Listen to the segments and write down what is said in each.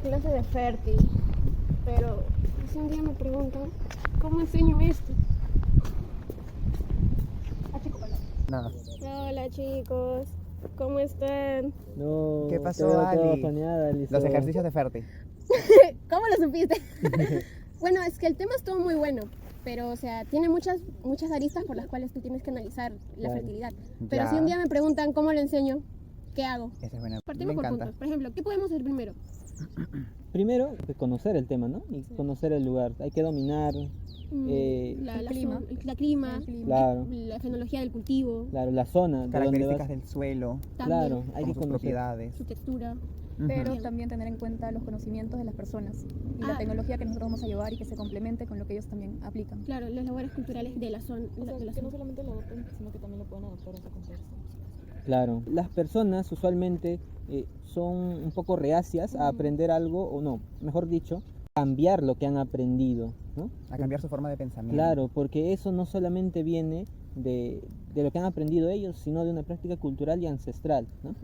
clase de fértil, pero si un día me preguntan, ¿cómo enseño esto? Nada. Hola chicos, ¿cómo están? No, ¿Qué te pasó, veo toda Ali? afaneada, Alice. Los ejercicios de Ferti. ¿Cómo lo supiste? Bueno, es que el tema estuvo muy bueno, pero o sea, tiene muchas aristas por las cuales tú tienes que analizar la Claro. fertilidad. Pero Ya. si un día me preguntan cómo lo enseño, ¿qué hago? Esa es buena. Partimos Me por encanta. puntos. Por ejemplo, ¿qué podemos hacer primero? Primero, conocer el tema, ¿no? Y conocer el lugar. Hay que dominar, El clima. clima, El clima. claro, la fenología del cultivo, claro, la zona de donde Características vas. del suelo, también Claro, hay como que sus conocer. propiedades. su textura. Pero Bien. también tener en cuenta los conocimientos de las personas y la tecnología que nosotros vamos a llevar y que se complemente con lo que ellos también aplican. Claro, las labores culturales de la zona. O sea, de la que no zona. solamente lo adopten, sino que también lo puedan adaptar a su contexto. Claro, las personas usualmente son un poco reacias a aprender algo, o no, mejor dicho, cambiar lo que han aprendido, ¿no? A cambiar su forma de pensamiento. Claro, porque eso no solamente viene de lo que han aprendido ellos, sino de una práctica cultural y ancestral, ¿no?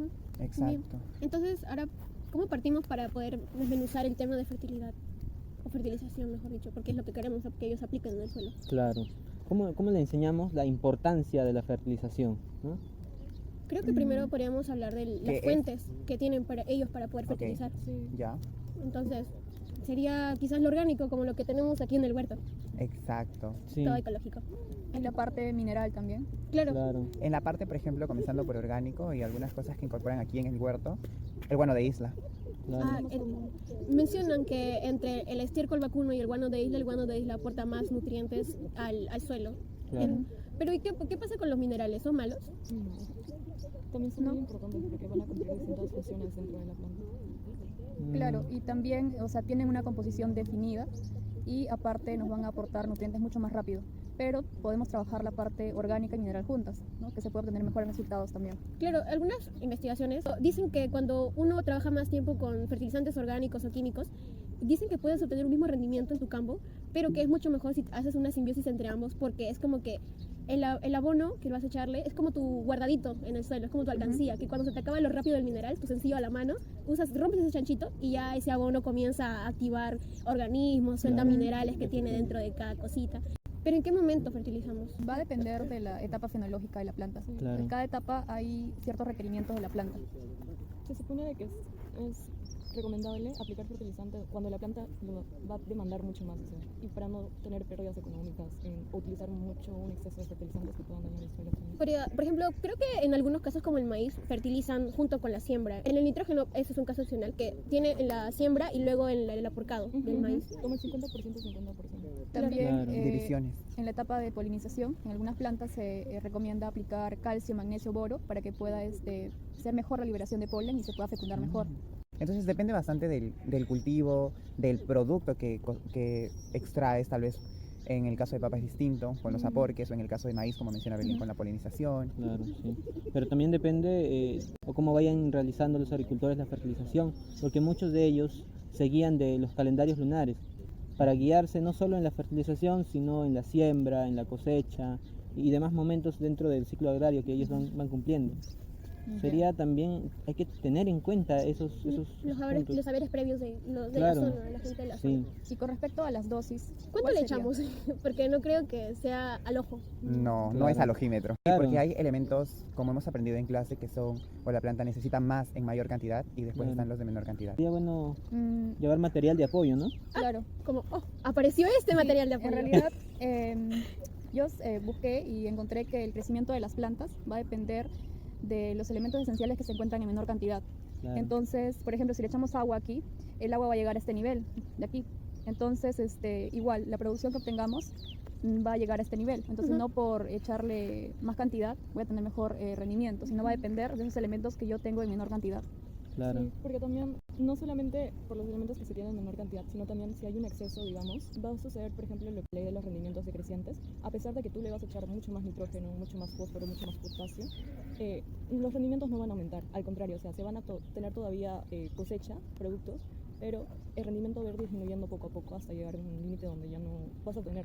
Exacto. Entonces, ahora, ¿cómo partimos para poder desmenuzar el tema de fertilidad? O fertilización, mejor dicho, porque es lo que queremos que ellos apliquen en el suelo. Claro. ¿Cómo le enseñamos la importancia de la fertilización, ¿no? Creo que primero podríamos hablar de ¿Qué las es? fuentes que tienen para ellos para poder Ok. fertilizar. Ya. Entonces, sería quizás lo orgánico, como lo que tenemos aquí en el huerto, Exacto. Sí, todo ecológico. Y la parte mineral también. Claro, claro. En la parte, por ejemplo, comenzando por orgánico y algunas cosas que incorporan aquí en el huerto, el guano de isla. Claro. Mencionan que entre el estiércol vacuno y el guano de isla aporta más nutrientes al suelo. Claro. Pero ¿y qué pasa con los minerales? ¿Son malos? También son muy importantes porque van a cumplir distintas funciones dentro de la planta. Claro, y también, o sea, tienen una composición definida y aparte nos van a aportar nutrientes mucho más rápido. Pero podemos trabajar la parte orgánica y mineral juntas, ¿no? Que se puede obtener mejores resultados también. Claro, algunas investigaciones dicen que cuando uno trabaja más tiempo con fertilizantes orgánicos o químicos, dicen que puedes obtener un mismo rendimiento en tu campo, pero que es mucho mejor si haces una simbiosis entre ambos, porque es como que el abono que vas a echarle es como tu guardadito en el suelo, es como tu alcancía, que cuando se te acaba lo rápido del mineral, tu sencillo a la mano, rompes ese chanchito y ya ese abono comienza a activar organismos, suelta minerales que tiene dentro de cada cosita. ¿Pero en qué momento fertilizamos? Va a depender de la etapa fenológica de la planta. Claro. En cada etapa hay ciertos requerimientos de la planta. Se supone de que es recomendable aplicar fertilizante cuando la planta lo va a demandar mucho más, o sea, y para no tener pérdidas económicas o utilizar mucho un exceso de fertilizantes que puedan dañar el suelo también. Por ejemplo, creo que en algunos casos como el maíz fertilizan junto con la siembra. En el nitrógeno, ese es un caso opcional, que tiene la siembra y luego el apurcado del maíz. Como el 50%, 50%. También Claro. Divisiones. en la etapa de polinización, en algunas plantas se recomienda aplicar calcio, magnesio, boro para que pueda ser mejor la liberación de polen y se pueda fecundar mejor. Entonces depende bastante del cultivo, del producto que extraes, tal vez en el caso de papa es distinto, con los aporques, o en el caso de maíz, como menciona Belén, con la polinización. Claro, sí. Pero también depende o cómo vayan realizando los agricultores la fertilización, porque muchos de ellos se guían de los calendarios lunares para guiarse no solo en la fertilización, sino en la siembra, en la cosecha y demás momentos dentro del ciclo agrario que ellos van cumpliendo. Sería también, hay que tener en cuenta esos Los puntos. saberes previos de la Claro. zona, de la gente de la zona. Sí, Y con respecto a las dosis, ¿Cuánto ¿cuál le sería? echamos? Porque no creo que sea al ojo. No, no Claro. es alogímetro. Claro. Porque hay elementos, como hemos aprendido en clase, que son, o la planta necesita más en mayor cantidad y después Claro. están los de menor cantidad. sería bueno Mm, llevar material de apoyo, ¿no? claro. Como, apareció este material de apoyo. En realidad, yo busqué y encontré que el crecimiento de las plantas va a depender de los elementos esenciales que se encuentran en menor cantidad. Claro. Entonces, por ejemplo, si le echamos agua aquí, el agua va a llegar a este nivel, de aquí. Entonces, igual, la producción que obtengamos va a llegar a este nivel. Entonces, no por echarle más cantidad voy a tener mejor rendimiento, sino va a depender de esos elementos que yo tengo en menor cantidad. Claro. Sí, porque también, no solamente por los elementos que se tienen en menor cantidad, sino también si hay un exceso, digamos, va a suceder, por ejemplo, lo que leí de los rendimientos decrecientes, a pesar de que tú le vas a echar mucho más nitrógeno, mucho más fósforo, mucho más potasio, los rendimientos no van a aumentar, al contrario, o sea, se van a tener todavía cosecha, productos, pero el rendimiento va a ir disminuyendo poco a poco hasta llegar a un límite donde ya no vas a tener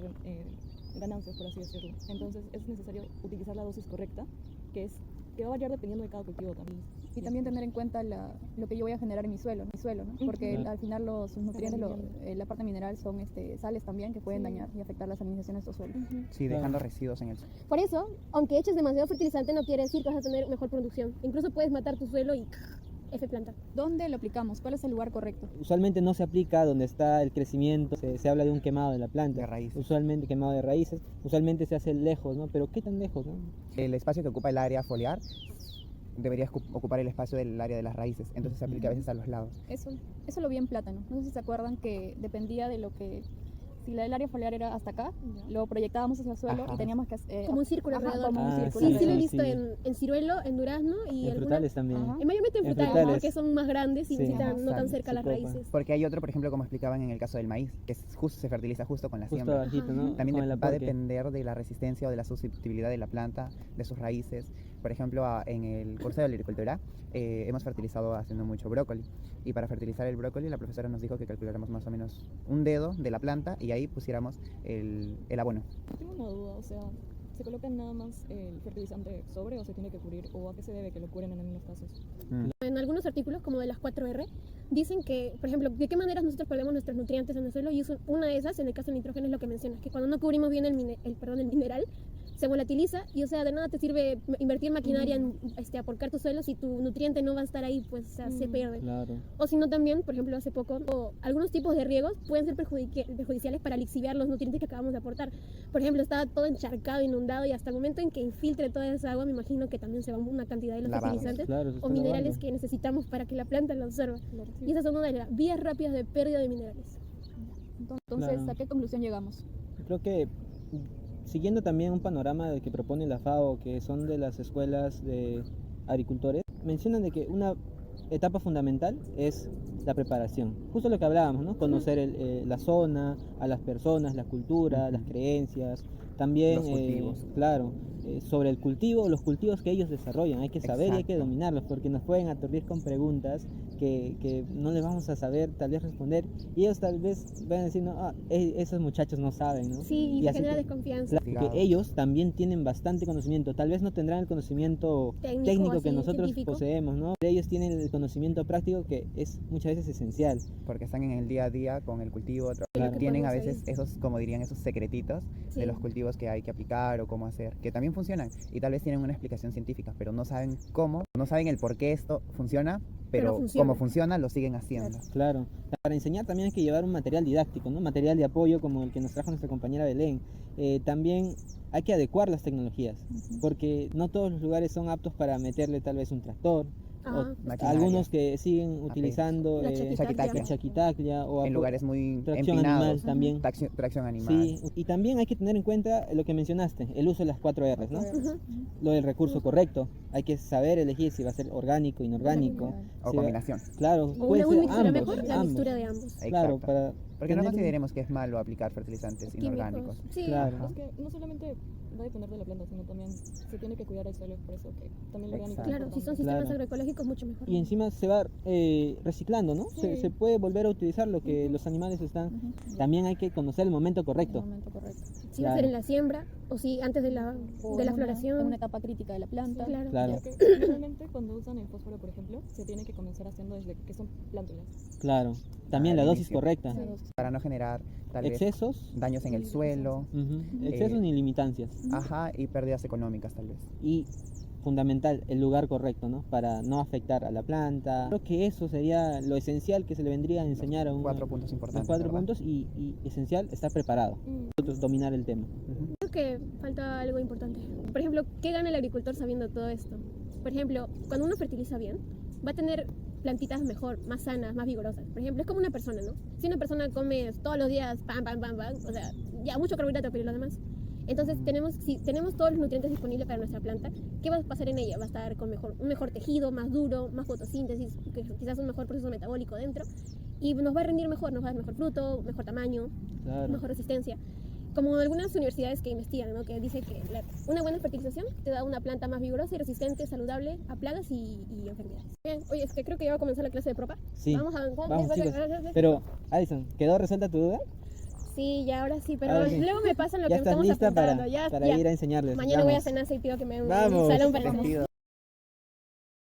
ganancias, por así decirlo. Entonces es necesario utilizar la dosis correcta, que es que va a variar dependiendo de cada cultivo también. Y también tener en cuenta lo que yo voy a generar en mi suelo, ¿no? Porque Claro. al final sus nutrientes, la parte mineral son sales también que pueden dañar y afectar la salinización de estos suelos. Sí, Claro. dejando residuos en el suelo. Por eso, aunque eches demasiado fertilizante, no quiere decir que vas a tener mejor producción. Incluso puedes matar tu suelo y F planta. ¿Dónde lo aplicamos? ¿Cuál es el lugar correcto? Usualmente no se aplica donde está el crecimiento, se habla de un quemado de la planta. De raíces. Usualmente quemado de raíces, usualmente se hace lejos, ¿no? Pero ¿qué tan lejos, no? El espacio que ocupa el área foliar debería ocupar el espacio del área de las raíces, entonces se aplica a veces a los lados. Eso lo vi en plátano. No sé si se acuerdan que dependía de lo que... Si el área foliar era hasta acá, lo proyectábamos hacia el suelo Ajá. y teníamos que... Como un círculo alrededor. como un Ah, círculo Sí, sí lo he alrededor. visto Sí. en ciruelo, en durazno y En frutales también. Ajá. mayormente en En frutales, frutales. porque son más grandes y Sí. necesitan no tan Ajá, cerca se las copa. raíces. Porque hay otro, por ejemplo, como explicaban en el caso del maíz, que se fertiliza justo con la Justo siembra. abajito, ¿no? También Con el va a aporte. depender de la resistencia o de la susceptibilidad de la planta, de sus raíces. Por ejemplo, en el curso de la agricultura hemos fertilizado haciendo mucho brócoli. Y para fertilizar el brócoli, la profesora nos dijo que calculáramos más o menos un dedo de la planta y ahí pusiéramos el abono. Tengo una duda, o sea, ¿se coloca nada más el fertilizante sobre o se tiene que cubrir? ¿O a qué se debe que lo cubren en algunos casos? En algunos artículos, como de las 4R, dicen que, por ejemplo, de qué maneras nosotros perdemos nuestros nutrientes en el suelo, y una de esas, en el caso del nitrógeno, es lo que mencionas, que cuando no cubrimos bien el mineral, se volatiliza y, o sea, de nada te sirve invertir maquinaria en aporcar tu suelo si tu nutriente no va a estar ahí, pues, o sea, se pierde. Claro. O si no también, por ejemplo, hace poco, algunos tipos de riegos pueden ser perjudiciales para lixiviar los nutrientes que acabamos de aportar. Por ejemplo, estaba todo encharcado, inundado, y hasta el momento en que infiltre toda esa agua, me imagino que también se va una cantidad de los Lavado. fertilizantes Claro, se o está minerales lavando. que necesitamos para que la planta lo absorba. Y esas son una de las vías rápidas de pérdida de minerales. Entonces, Claro. ¿a qué conclusión llegamos? Creo que siguiendo también un panorama del que propone la FAO, que son de las escuelas de agricultores, mencionan de que una etapa fundamental es la preparación. Justo lo que hablábamos, ¿no? Conocer la zona, a las personas, la cultura, las creencias, también, Los cultivos. claro, sobre el cultivo, los cultivos que ellos desarrollan, hay que saber y hay que Exacto. dominarlos, porque nos pueden aturdir con preguntas que no les vamos a saber tal vez responder, y ellos tal vez van a decir, no, esos muchachos no saben, ¿no? Sí, y Y se así genera que- desconfianza. Claro, que ellos también tienen bastante conocimiento, tal vez no tendrán el conocimiento técnico que así, nosotros científico. poseemos, ¿no? Pero ellos tienen el conocimiento práctico que es muchas veces esencial. Porque están en el día a día con el cultivo, Claro. que tienen a podemos veces esos, como dirían, esos secretitos Sí. de los cultivos que hay que aplicar o cómo hacer, que también funcionan y tal vez tienen una explicación científica, pero no saben cómo, no saben el por qué esto funciona, pero funciona. como funciona lo siguen haciendo. Claro, para enseñar también hay que llevar un material didáctico, ¿no? Material de apoyo como el que nos trajo nuestra compañera Belén. También hay que adecuar las tecnologías, porque no todos los lugares son aptos para meterle tal vez un tractor. Ajá. Maquinaria. Algunos que siguen utilizando La chaquitaclia. chaquitaclia o En lugares muy tracción animal empinados, también. tracción animal. Sí, y también hay que tener en cuenta lo que mencionaste, el uso de las 4 R's, ¿no? Ujú. Lo del recurso correcto. Hay que saber elegir si va a ser orgánico, inorgánico. O si va- combinación. Claro, O puede una ser mixtura ambos, mejor, la ambos. mixtura de ambos. Claro, Exacto. para Porque no tener un- consideremos que es malo aplicar fertilizantes inorgánicos. Químicos. Sí. Claro. Es que no solamente va a depender de la planta, sino también se tiene que cuidar el suelo, es por eso que también lo orgánico es Exacto. Claro, si son importante. sistemas Claro. agroecológicos, mucho mejor. Y encima se va reciclando, ¿no? Sí. Se puede volver a utilizar lo que los animales están. También hay que conocer el momento El correcto. momento correcto. Si va a ser Claro. en la siembra o si antes de la O de la en floración. en una etapa crítica de la planta. Sí, claro. Claro. Porque normalmente cuando usan el fósforo, por ejemplo, se tiene que comenzar haciendo desde que son plántulas. Claro. También la Al dosis inicio. correcta. Sí. Para no generar tal vez Excesos. daños en el suelo, Excesos ni limitancias. ajá, y pérdidas económicas tal vez. Y fundamental, el lugar correcto, ¿no? Para no afectar a la planta. Creo que eso sería lo esencial que se le vendría a enseñar a un 4 puntos los importantes. 4 ¿verdad? puntos y esencial estar preparado. Nosotros dominar el tema. Ujú. Creo que falta algo importante. Por ejemplo, ¿qué gana el agricultor sabiendo todo esto? Por ejemplo, cuando uno fertiliza bien, va a tener plantitas mejor, más sanas, más vigorosas. Por ejemplo, es como una persona, ¿no? Si una persona come todos los días pan, pan, pan, pan, o sea, ya mucho carbohidrato, pero lo demás. Entonces, si tenemos todos los nutrientes disponibles para nuestra planta, ¿qué va a pasar en ella? Va a estar con un mejor tejido, más duro, más fotosíntesis, quizás un mejor proceso metabólico dentro, y nos va a rendir mejor, nos va a dar mejor fruto, mejor tamaño, Claro. mejor resistencia. Como algunas universidades que investigan, ¿no? Que dice que una buena fertilización te da una planta más vigorosa y resistente, saludable a plagas y enfermedades. Bien, oye, es que creo que ya va a comenzar la clase de propa. Sí. Vamos a avanzar. Vamos, chicos. Pero, Alison, ¿quedó resuelta tu duda? Sí, ya ahora sí, pero Ahora sí. luego me pasan lo ¿Ya que estás estamos lista apuntando. para, Ya, para ya. ir a enseñarles? Mañana voy a Vamos. cenar y pido que me den un Vamos. salón para Te pido